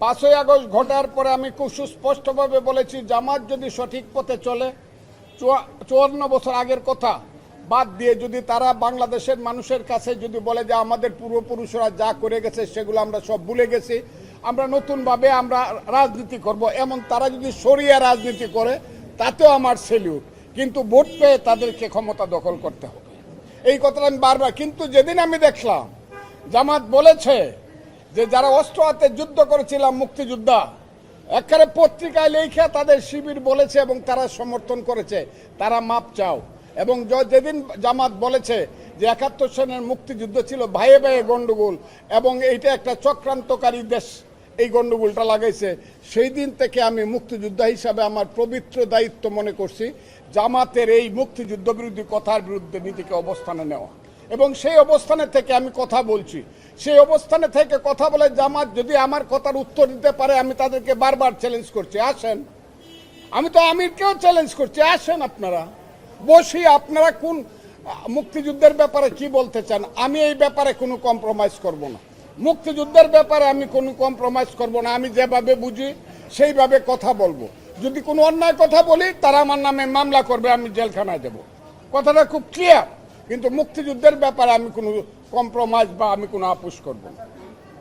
5ই August ঘটার পরে আমি খুব সুস্পষ্টভাবে বলেছি, জামাত যদি সঠিক পথে চলে, 54 বছর আগের কথা বাদ দিয়ে যদি তারা বাংলাদেশের মানুষের কাছে যদি বলে যে আমাদের পূর্বপুরুষরা যা করে গেছে সেগুলো আমরা সব ভুলে গেছি, আমরা নতুনভাবে আমরা রাজনীতি করব, এমন তারা যদি শরিয়া রাজনীতি করে, তাতেও আমার সেলিউট। কিন্তু ভোট পেয়ে তাদেরকে ক্ষমতা দখল করতে হবে, এই কথাটা আমি বারবার। কিন্তু যেদিন আমি দেখলাম জামাত বলেছে যে যারা অস্ত্র হাতে যুদ্ধ করেছিলাম মুক্তিযোদ্ধা, একেবারে পত্রিকায় লেখা তাদের শিবির বলেছে এবং তারা সমর্থন করেছে, তারা মাপ চাও। এবং যেদিন জামাত বলেছে যে 71 সনের মুক্তিযুদ্ধ ছিল ভাইয়ে ভাইয়ে গন্ডগোল এবং এইটা একটা চক্রান্তকারী দেশ এই গন্ডগোলটা লাগাইছে, সেই দিন থেকে আমি মুক্তিযোদ্ধা হিসাবে আমার পবিত্র দায়িত্ব মনে করছি জামাতের এই মুক্তিযুদ্ধ বিরোধী কথার বিরুদ্ধে নীতিকে অবস্থানে নেওয়া। এবং সেই অবস্থানে থেকে আমি কথা বলছি, সেই অবস্থানে থেকে কথা বলে জামাত যদি আমার কথার উত্তর দিতে পারে, আমি তাদেরকে বারবার চ্যালেঞ্জ করছি, আসেন। আমি তো আমিরকেও চ্যালেঞ্জ করছি, আসেন আপনারা বসি, আপনারা কোন মুক্তিযুদ্ধের ব্যাপারে কি বলতে চান। আমি এই ব্যাপারে কোনো কম্প্রোমাইজ করব না, মুক্তিযুদ্ধের ব্যাপারে আমি কোনো কম্প্রোমাইজ করব না। আমি যেভাবে বুঝি সেইভাবে কথা বলবো। যদি কোনো অন্যায় কথা বলি, তারা আমার নামে মামলা করবে, আমি জেলখানায় দেব, কথাটা খুব ক্লিয়ার। কিন্তু মুক্তিযুদ্ধের ব্যাপারে আমি কোনো কম্প্রোমাইজ বা আমি কোনো আপোষ করব না।